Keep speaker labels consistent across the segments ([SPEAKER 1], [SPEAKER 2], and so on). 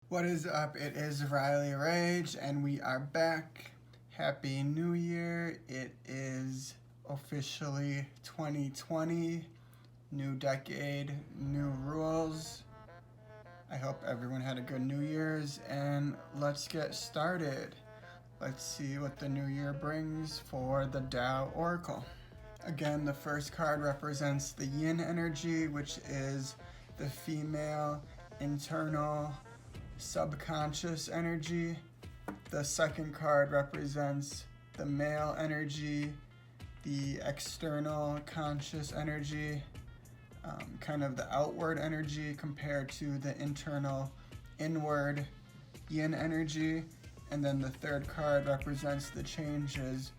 [SPEAKER 1] What is up? It is Riley Rage, and we are back. Happy New Year. It is officially 2020. New decade, new rules. I hope everyone had a good New Year's, and let's get started. Let's see what the new year brings for the Tao Oracle. Again, the first card represents the yin energy, which is the female, internal, subconscious energy. The second card represents the male energy, the external conscious energy, kind of the outward energy compared to the internal inward yin energy. And then the third card represents the changes,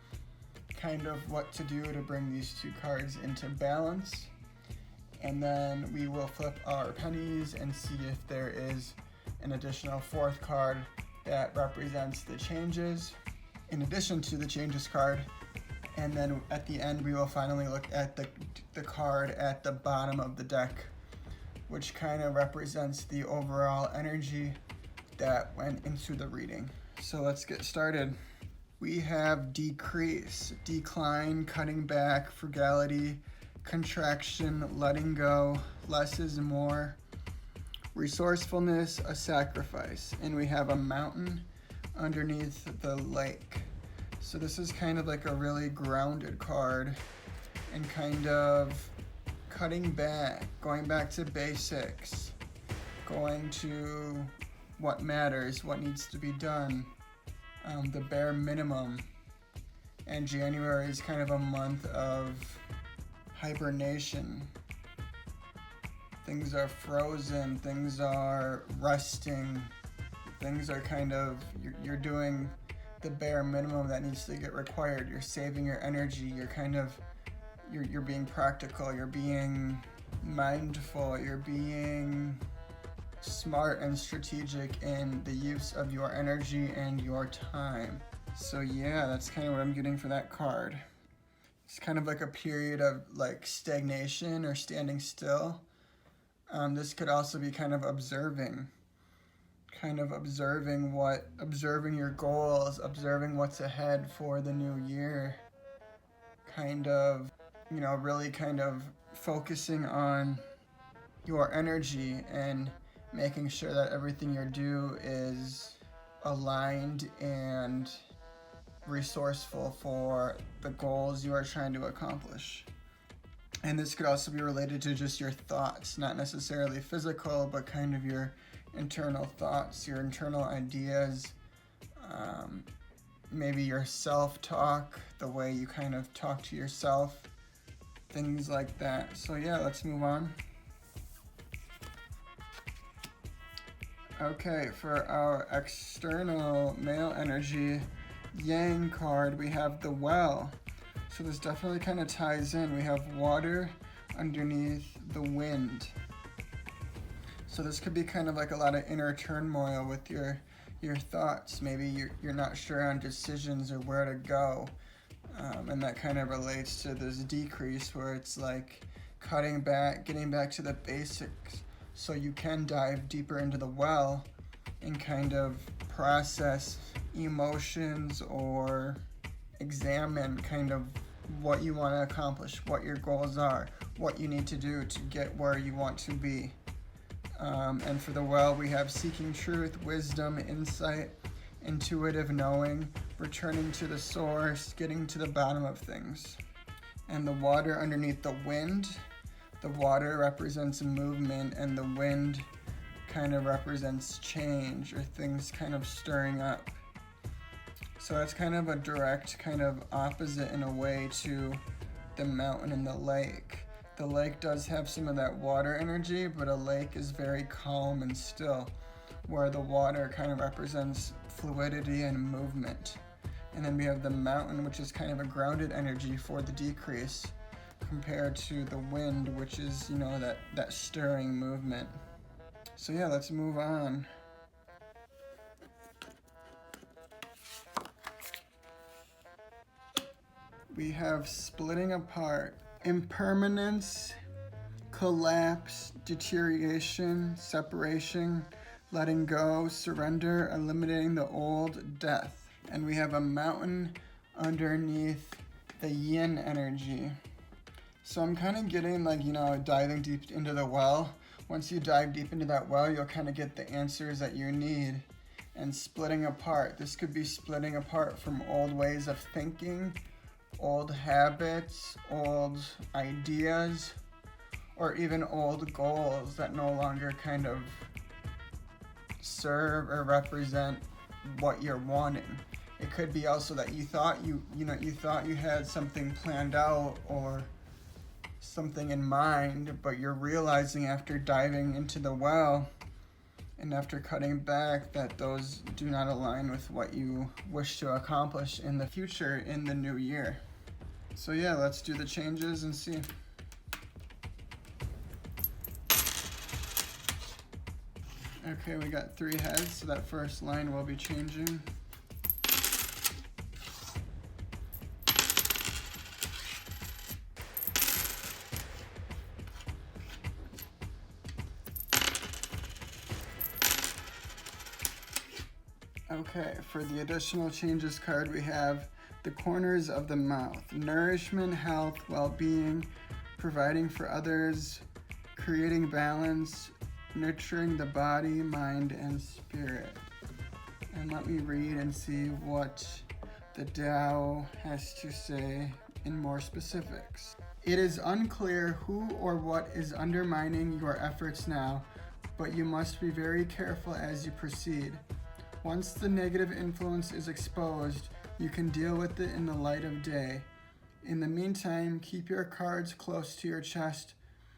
[SPEAKER 1] kind of what to do to bring these two cards into balance. And then we will flip our pennies and see if there is an additional fourth card that represents the changes in addition to the changes card. And then at the end we will finally look at the card at the bottom of the deck, which kind of represents the overall energy that went into the reading. So let's get started. We have decrease, decline, cutting back, frugality, contraction, letting go, less is more, resourcefulness, a sacrifice, and we have a mountain underneath the lake. So this is kind of like a really grounded card and kind of cutting back, going back to basics, going to what matters, what needs to be done, the bare minimum. And January is kind of a month of hibernation. Things are frozen, things are resting, things are kind of, you're doing the bare minimum that needs to get required. You're saving your energy, you're being practical, you're being mindful, you're being smart and strategic in the use of your energy and your time. So yeah, that's kind of what I'm getting for that card. It's kind of like a period of like stagnation or standing still. This could also be kind of observing your goals, observing what's ahead for the new year. Kind of, really kind of focusing on your energy and making sure that everything you do is aligned and resourceful for the goals you are trying to accomplish. And this could also be related to just your thoughts, not necessarily physical, but kind of your internal thoughts, your internal ideas, maybe your self-talk, the way you kind of talk to yourself, things like that. So yeah, let's move on. Okay, for our external male energy yang card, we have the well. So this definitely kind of ties in. We have water underneath the wind. So this could be kind of like a lot of inner turmoil with your thoughts. Maybe you're not sure on decisions or where to go. And that kind of relates to this decrease where it's like cutting back, getting back to the basics so you can dive deeper into the well and kind of process emotions or examine kind of what you want to accomplish, what your goals are, what you need to do to get where you want to be. And for the well, we have seeking truth, wisdom, insight, intuitive knowing, returning to the source, getting to the bottom of things. And the water underneath the wind, the water represents movement and the wind kind of represents change or things kind of stirring up. So that's kind of a direct kind of opposite in a way to the mountain and the lake. The lake does have some of that water energy, but a lake is very calm and still, where the water kind of represents fluidity and movement. And then we have the mountain, which is kind of a grounded energy for the decrease, compared to the wind, which is, that stirring movement. So yeah, let's move on. We have splitting apart, impermanence, collapse, deterioration, separation, letting go, surrender, eliminating the old, death. And we have a mountain underneath the yin energy. So I'm kind of getting like, diving deep into the well. Once you dive deep into that well, you'll kind of get the answers that you need. And splitting apart. This could be splitting apart from old ways of thinking, old habits, old ideas, or even old goals that no longer kind of serve or represent what you're wanting. It could be also that you thought you thought you had something planned out or something in mind, but you're realizing after diving into the well and after cutting back that those do not align with what you wish to accomplish in the future in the new year. So yeah, let's do the changes and see. Okay, we got 3 heads, so that first line will be changing. Okay, for the additional changes card, we have the corners of the mouth. Nourishment, health, well-being, providing for others, creating balance, nurturing the body, mind, and spirit. And let me read and see what the Tao has to say in more specifics. It is unclear who or what is undermining your efforts now, but you must be very careful as you proceed. Once the negative influence is exposed, you can deal with it in the light of day. In the meantime, keep your cards close to your chest,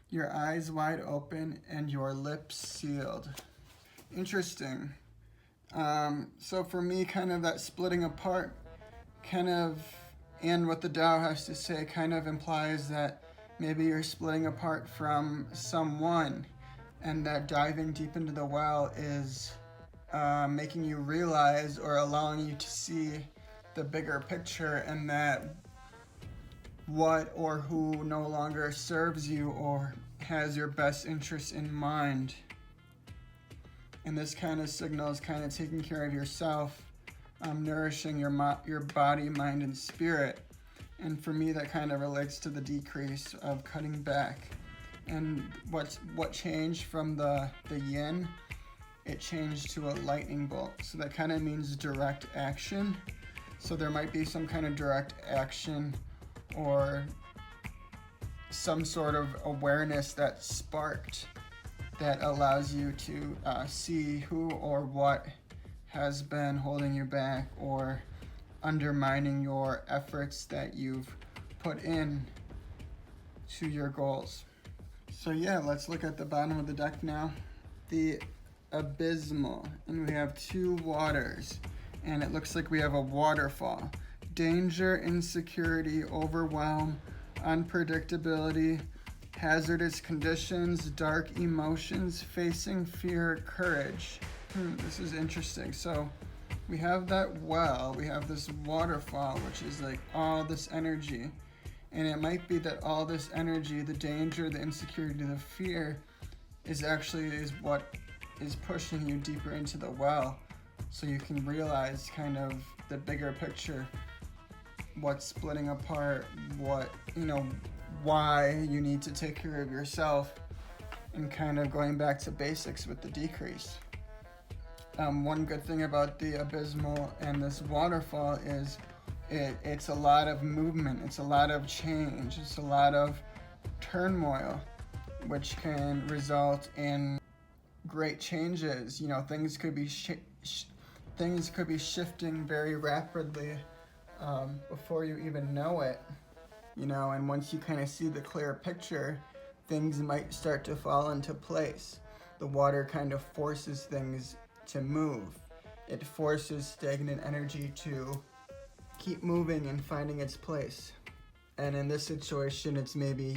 [SPEAKER 1] your eyes wide open, and your lips sealed. Interesting. So for me, kind of that splitting apart and what the Tao has to say kind of implies that maybe you're splitting apart from someone, and that diving deep into the well is making you realize or allowing you to see the bigger picture, and that what or who no longer serves you or has your best interests in mind. And this kind of signals kind of taking care of yourself, nourishing your body, mind, and spirit. And for me, that kind of relates to the decrease of cutting back. And what changed from the yin, it changed to a lightning bolt. So that kind of means direct action. So there might be some kind of direct action or some sort of awareness that sparked that allows you to see who or what has been holding you back or undermining your efforts that you've put in to your goals. So yeah, let's look at the bottom of the deck now. The abysmal, and we have 2 waters, and it looks like we have a waterfall. Danger, insecurity, overwhelm, unpredictability, hazardous conditions, dark emotions, facing fear, courage. This is interesting. So we have that well, we have this waterfall, which is like all this energy. And it might be that all this energy, the danger, the insecurity, the fear, is what is pushing you deeper into the well, so you can realize kind of the bigger picture, what's splitting apart, why you need to take care of yourself, and kind of going back to basics with the decrease. One good thing about the abysmal and this waterfall is it's a lot of movement, it's a lot of change, it's a lot of turmoil, which can result in great changes. Things could be shifting very rapidly before you even know it. And once you kind of see the clear picture, things might start to fall into place. The water kind of forces things to move. It forces stagnant energy to keep moving and finding its place. And in this situation, it's maybe,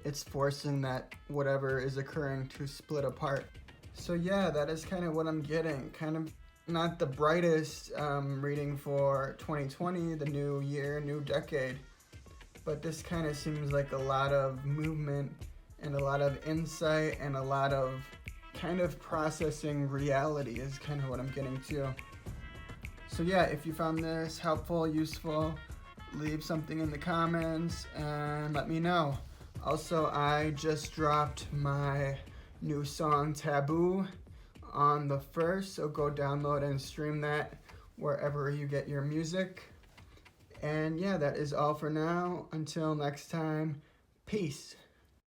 [SPEAKER 1] it's forcing that whatever is occurring to split apart. So yeah, that is kind of what I'm getting. Kind of not the brightest reading for 2020, the new year, new decade. But this kind of seems like a lot of movement and a lot of insight and a lot of kind of processing reality is kind of what I'm getting to. So yeah, if you found this helpful, useful, leave something in the comments and let me know. Also, I just dropped my new song Taboo on the 1st, so go download and stream that wherever you get your music. And yeah, that is all for now. Until next time, peace.